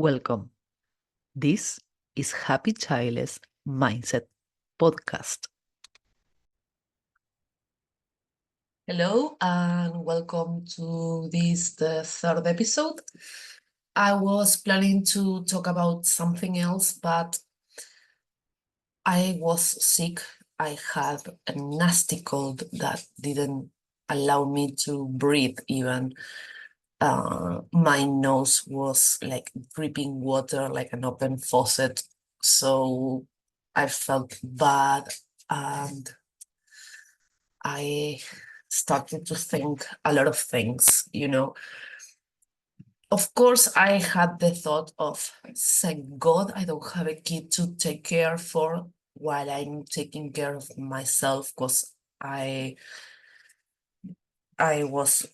Welcome. This is Happy Child's Mindset Podcast. Hello and welcome to the third episode. I was planning to talk about something else, but I was sick. I had a nasty cold that didn't allow me to breathe even. My nose was like dripping water like an open faucet. So I felt bad and I started to think a lot of things. Of course, I had the thought of, thank God I don't have a kid to take care for while I'm taking care of myself, because I was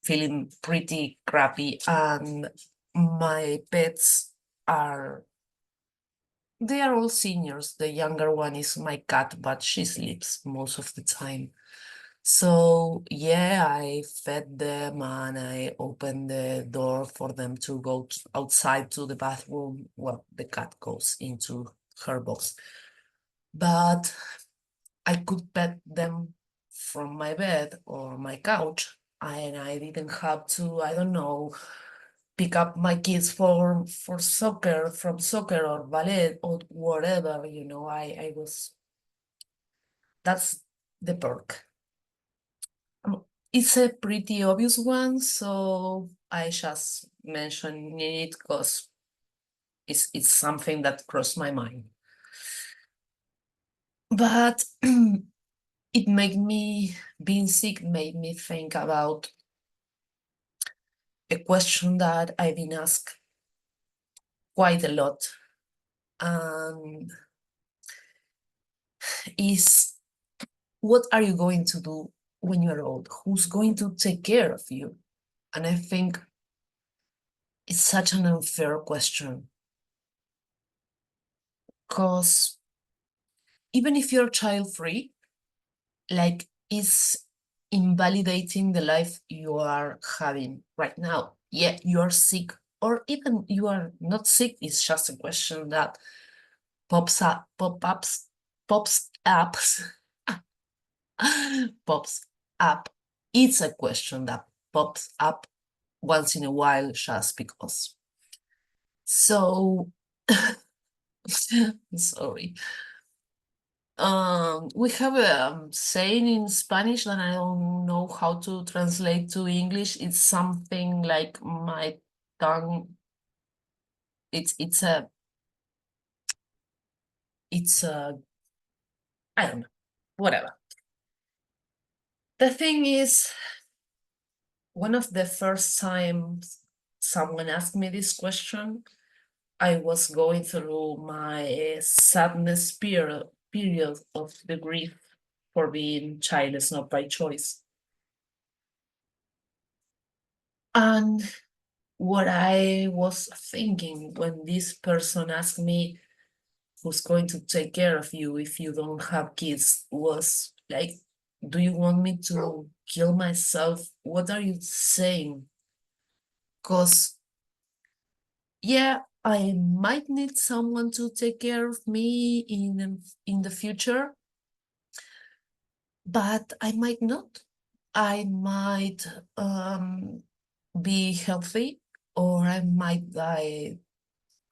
feeling pretty crappy, and my pets they are all seniors. The younger one is my cat, but she sleeps most of the time. So yeah, I fed them and I opened the door for them to go outside to the bathroom. Well, the cat goes into her box, but I could pet them from my bed or my couch, and I didn't have to, I don't know, pick up my kids for soccer, from soccer or ballet or whatever. I was, that's the perk. It's a pretty obvious one, so I just mentioned it because it's something that crossed my mind. But being sick made me think about a question that I've been asked quite a lot, and is, what are you going to do when you're old? Who's going to take care of you? And I think it's such an unfair question, because even if you're child-free, like, it's invalidating the life you are having right now. Yeah, you are sick, or even you are not sick. It's just a question that pops up, pops ups, pops up. It's a question that pops up once in a while just because. So, sorry. We have a saying in Spanish that I don't know how to translate to English. It's something like my tongue. It's a I don't know, whatever. The thing is, one of the first times someone asked me this question, I was going through my sadness period of the grief for being childless, not by choice. And what I was thinking when this person asked me, who's going to take care of you if you don't have kids, was like, do you want me to kill myself? What are you saying? Because, yeah, I might need someone to take care of me in the future, but I might not. I might be healthy, or I might die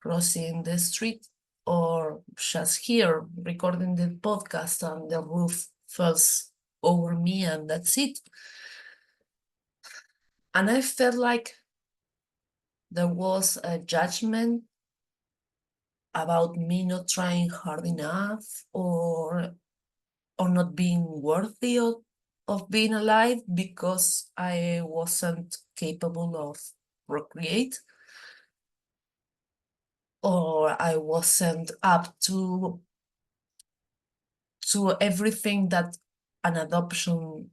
crossing the street, or just here recording the podcast and the roof falls over me and that's it. And I felt like there was a judgment about me not trying hard enough, or not being worthy of being alive because I wasn't capable of procreate, or I wasn't up to everything that an adoption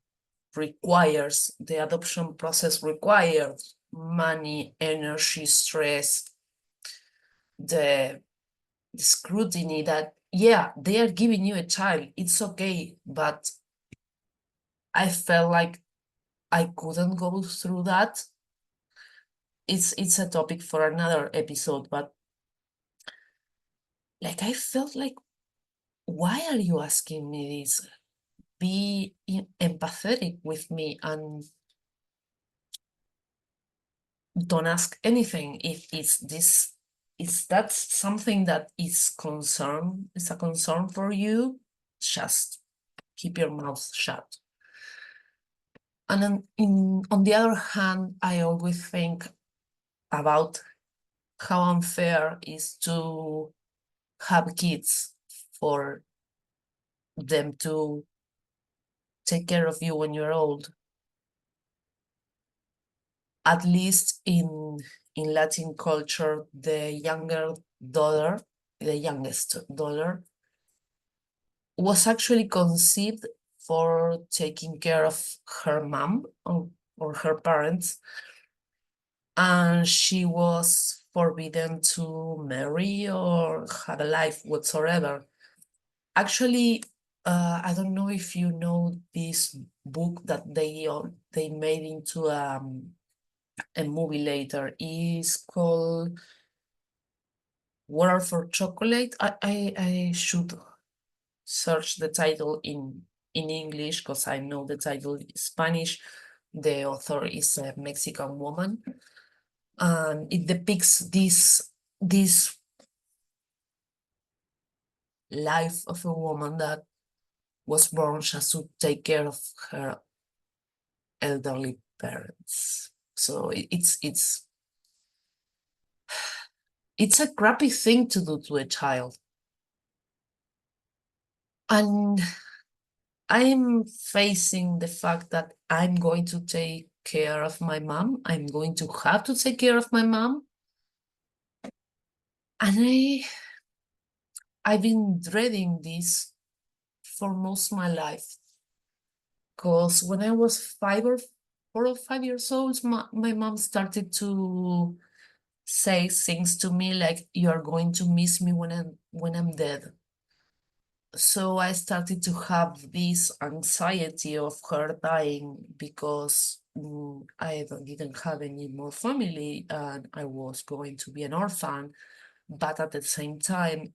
requires. The adoption process requires money, energy, stress, the scrutiny that, yeah, they are giving you a child, it's okay, but I felt like I couldn't go through that. it's a topic for another episode, but like I felt like, why are you asking me this? Be empathetic with me and don't ask anything. If it's this, is that something that is a concern for you, just keep your mouth shut. And then on the other hand, I always think about how unfair is to have kids for them to take care of you when you're old. At least in Latin culture, the youngest daughter, was actually conceived for taking care of her mom or her parents, and she was forbidden to marry or have a life whatsoever. Actually, I don't know if you know this book that they made into a movie later. Is called Water for Chocolate. I should search the title in English because I know the title is Spanish. The author is a Mexican woman, and it depicts this life of a woman that was born just to take care of her elderly parents. So it's a crappy thing to do to a child. And I'm facing the fact that I'm going to take care of my mom. I'm going to have to take care of my mom. And I've been dreading this for most of my life. Because when I was 4 or 5 years old, my mom started to say things to me like, "You are going to miss me when I'm dead." So I started to have this anxiety of her dying because didn't have any more family and I was going to be an orphan. But at the same time,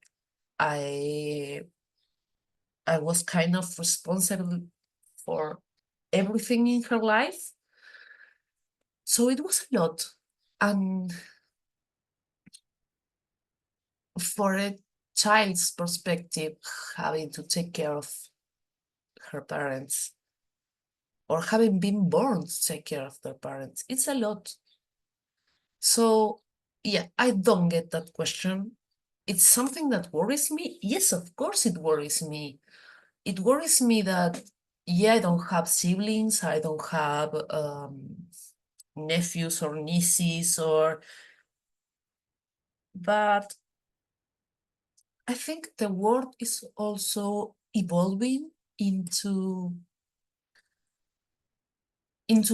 I I was kind of responsible for everything in her life. So it was a lot. And for a child's perspective, having to take care of her parents or having been born to take care of their parents, it's a lot. So, yeah, I don't get that question. It's something that worries me. Yes, of course, it worries me. It worries me that, yeah, I don't have siblings, I don't have nephews or nieces, but I think the world is also evolving into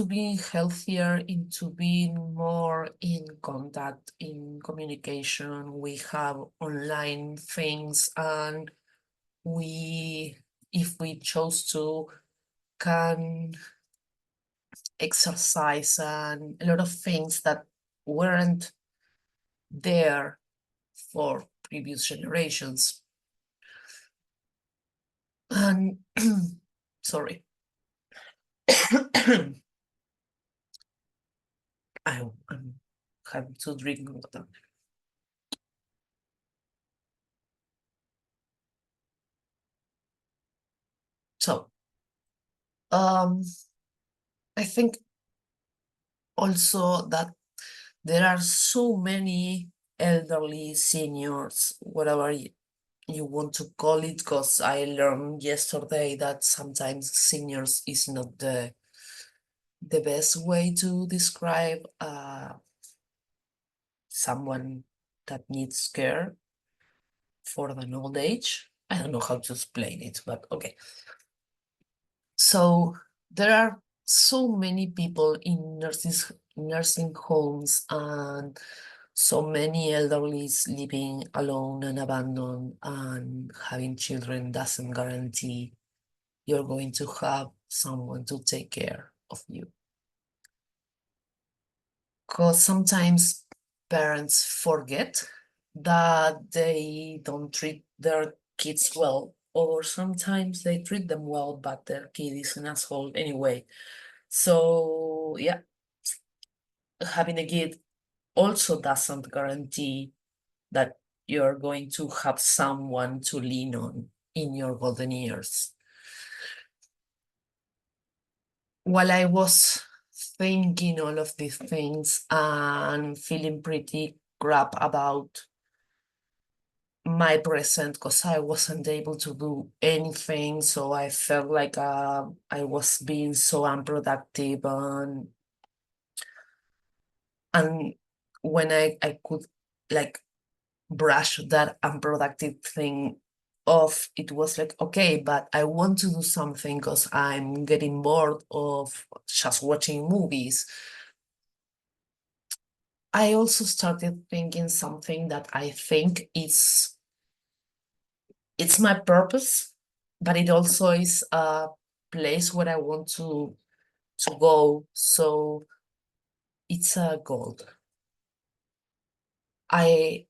being healthier, into being more in contact, in communication. We have online things, and if we chose to, can exercise and a lot of things that weren't there for previous generations. And sorry. I'm having to drink water. So, I think also that there are so many elderly seniors, whatever you want to call it, because I learned yesterday that sometimes seniors is not the best way to describe someone that needs care for an old age. I don't know how to explain it, but okay. So there are so many people in nursing homes, and so many elderly living alone and abandoned, and having children doesn't guarantee you're going to have someone to take care of you. because sometimes parents forget that they don't treat their kids well, or sometimes they treat them well, but their kid is an asshole anyway. So, yeah, having a kid also doesn't guarantee that you're going to have someone to lean on in your golden years. While I was thinking all of these things and feeling pretty crap about my present because I wasn't able to do anything, so I felt like I was being so unproductive, and when I could like brush that unproductive thing off, it was like, okay, but I want to do something because I'm getting bored of just watching movies. I also started thinking something that I think is it's my purpose, but it also is a place where I want to go. So it's a goal. I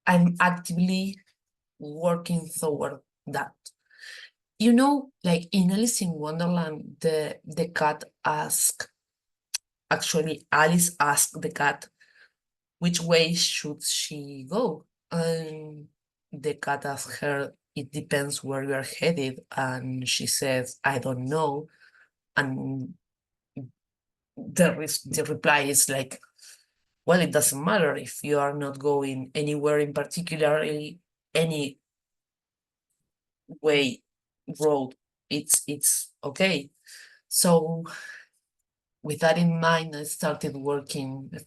I'm actively working toward that. You know, like in Alice in Wonderland, the cat asked, actually Alice asked the cat which way should she go? And the cat asked her, it depends where you are headed. And she says, I don't know. And the reply is like, well, it doesn't matter if you are not going anywhere in particularly any way road. It's okay. So with that in mind, I started working a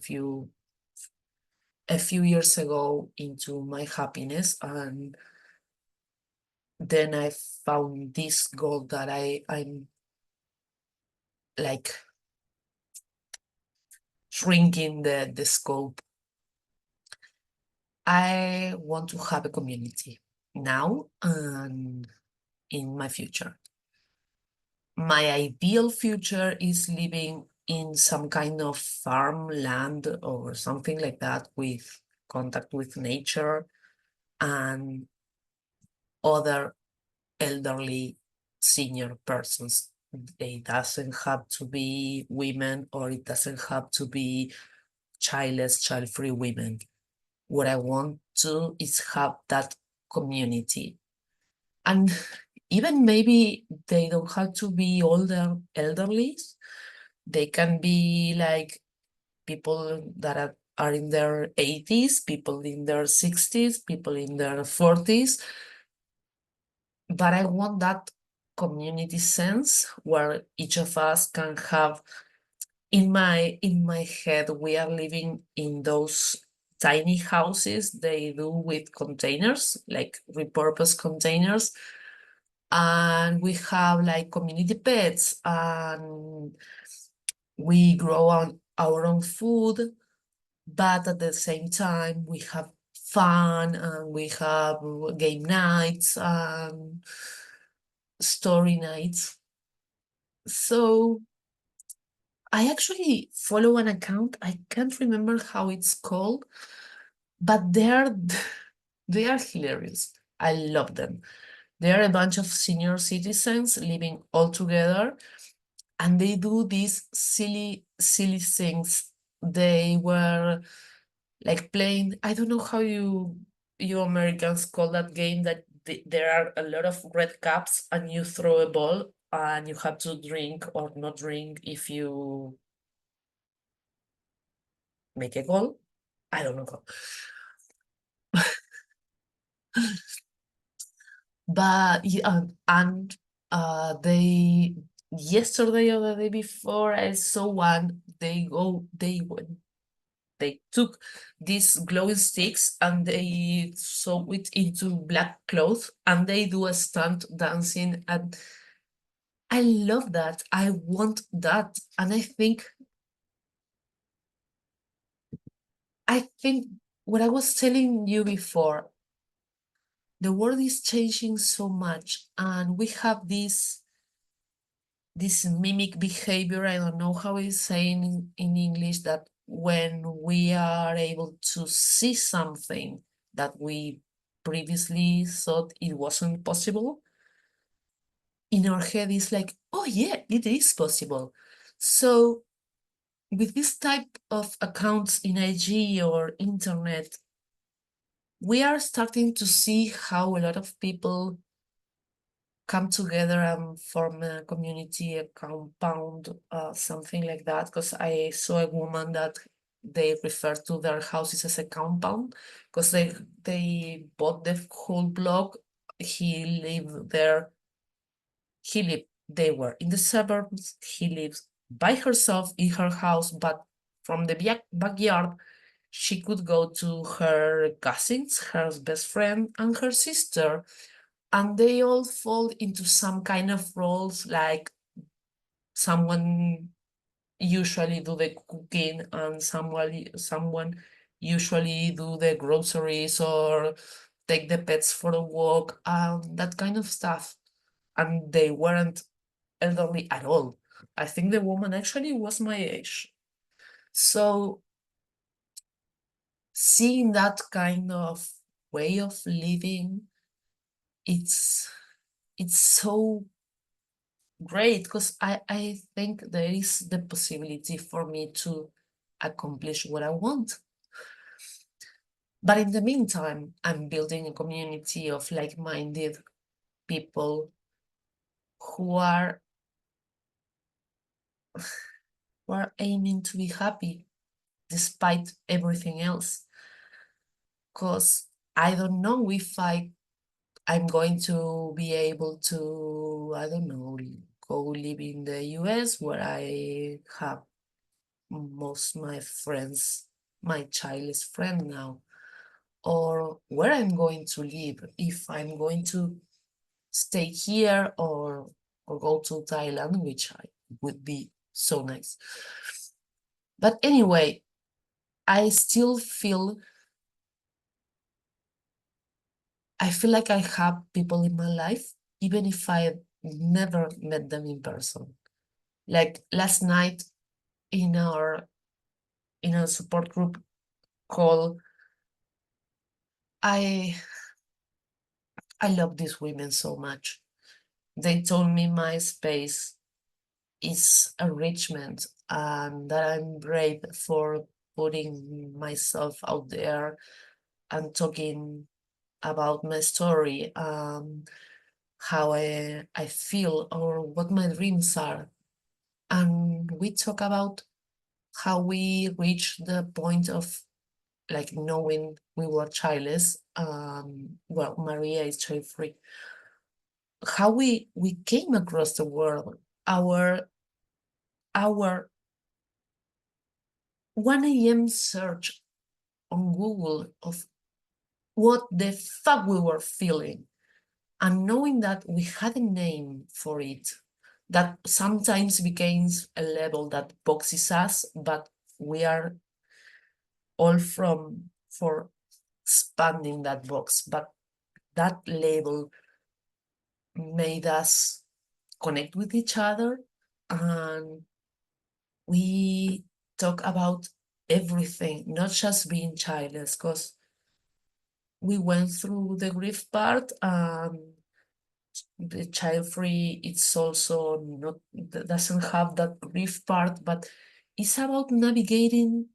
few years ago into my happiness, and then I found this goal that I'm like shrinking the scope. I want to have a community now and in my future. My ideal future is living in some kind of farmland or something like that with contact with nature and other elderly senior persons. It doesn't have to be women or it doesn't have to be childless, child-free women. What I want to is have that community. And even maybe they don't have to be older elderly. They can be like people that are in their 80s, people in their 60s, people in their 40s. But I want that community sense where each of us can have in my head we are living in those tiny houses they do with containers, like repurposed containers, and we have like community pets and we grow our own food, but at the same time we have fun and we have game nights and story nights. So I actually follow an account. I can't remember how it's called, but they are hilarious. I love them. They are a bunch of senior citizens living all together, and they do these silly, silly things. They were like playing, I don't know how you Americans call that game that there are a lot of red cups and you throw a ball and you have to drink or not drink if you make a goal. I don't know. But yeah, and they yesterday or the day before I saw one. They took these glowing sticks and they sew it into black cloth and they do a stunt dancing, and I love that. I want that, and I think what I was telling you before, the world is changing so much and we have this mimic behavior. I don't know how it's saying in English, that when we are able to see something that we previously thought it wasn't possible, in our head is like, oh yeah, it is possible. So with this type of accounts in IG or internet, we are starting to see how a lot of people come together and form a community, a compound, something like that. Because I saw a woman that they refer to their houses as a compound, because they bought the whole block. He lived there. They were in the suburbs. He lives by herself in her house, but from the backyard, she could go to her cousins, her best friend, and her sister, and they all fall into some kind of roles, like someone usually do the cooking and someone usually do the groceries or take the pets for a walk, that kind of stuff. And they weren't elderly at all. I think the woman actually was my age. So seeing that kind of way of living, it's it's so great, because I think there is the possibility for me to accomplish what I want. But in the meantime, I'm building a community of like-minded people who are who are aiming to be happy despite everything else. Because I don't know if I'm going to be able to, I don't know, go live in the US, where I have most my friends, my child's friend now, or where I'm going to live, if I'm going to stay here or go to Thailand, which would be so nice. But anyway, I still feel like I have people in my life, even if I never met them in person. Like last night in our support group call, I I love these women so much. They told me my space is enrichment and that I'm brave for putting myself out there and talking about my story, how I feel or what my dreams are. And we talk about how we reached the point of like knowing we were childless. Well, Maria is child free. How we came across the world, our 1 a.m. search on Google of what the fuck we were feeling, and knowing that we had a name for it that sometimes becomes a label that boxes us, but we are all from for expanding that box. But that label made us connect with each other, and we talk about everything, not just being childless, because we went through the grief part. The child free, it's also not, doesn't have that grief part, but it's about navigating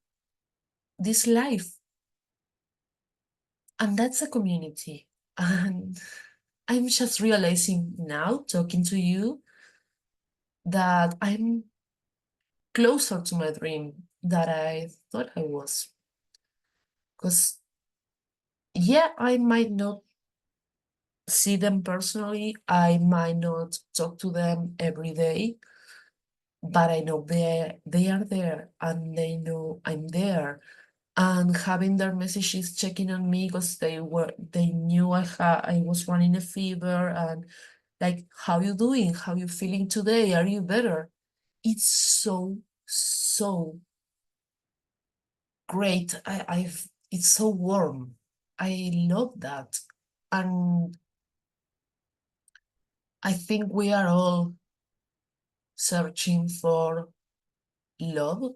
this life, and that's a community. And I'm just realizing now, talking to you, that I'm closer to my dream that I thought I was. Because yeah, I might not see them personally, I might not talk to them every day, but I know they are there and they know I'm there. And having their messages checking on me, because they knew I was running a fever, and like, how you doing? How you feeling today? Are you better? It's so great. It's so warm. I love that. And I think we are all searching for love,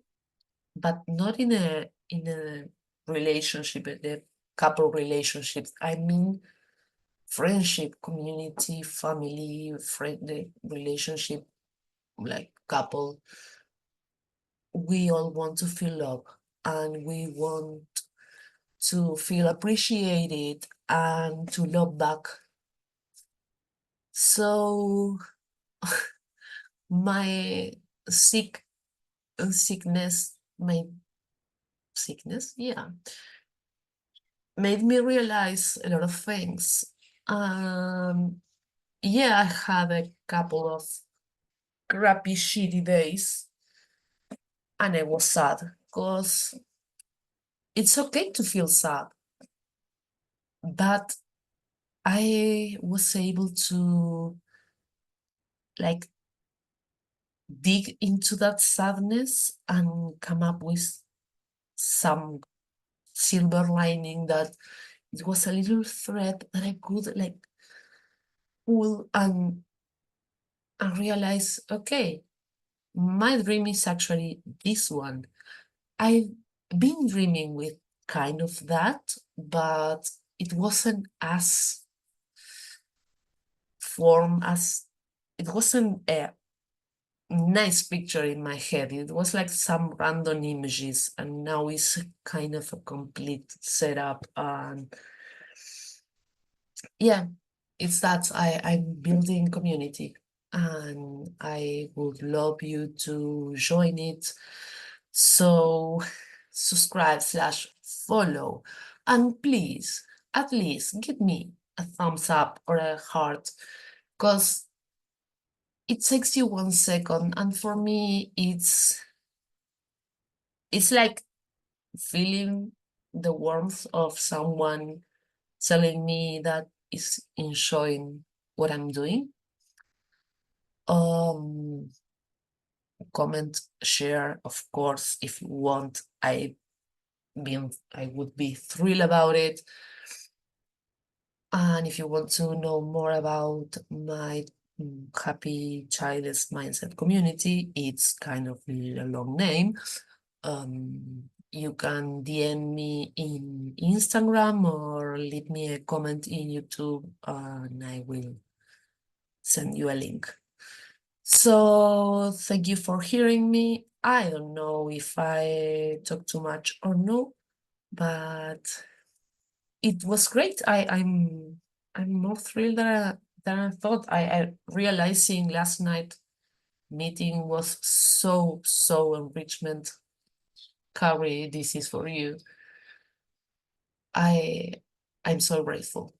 but not in a relationship, a couple relationships. I mean friendship, community, family, friend, the relationship, like couple. We all want to feel love and we want to feel appreciated and to love back. So my sick sickness, my sickness, yeah, made me realize a lot of things. Um, yeah, I had a couple of crappy, shitty days, and I was sad because it's okay to feel sad, but I was able to like dig into that sadness and come up with some silver lining, that it was a little thread that I could like pull and realize, okay, my dream is actually this one. I've been dreaming with kind of that, but it wasn't as form as it wasn't a nice picture in my head. It was like some random images, and now it's kind of a complete setup. And yeah, it's that I'm building community, and I would love you to join it. So subscribe slash follow, and please at least give me a thumbs up or a heart, because it takes you 1 second, and for me it's like feeling the warmth of someone telling me that is enjoying what I'm doing. Um, comment, share, of course, if you want. I would be thrilled about it. And if you want to know more about my Happy Childless Mindset community, it's kind of a long name. You can DM me in Instagram or leave me a comment in YouTube, and I will send you a link. So thank you for hearing me. I don't know if I talk too much or no, but it was great. I'm more thrilled than I thought. I realizing last night meeting was so enrichment. Carrie, this is for you. I I'm so grateful.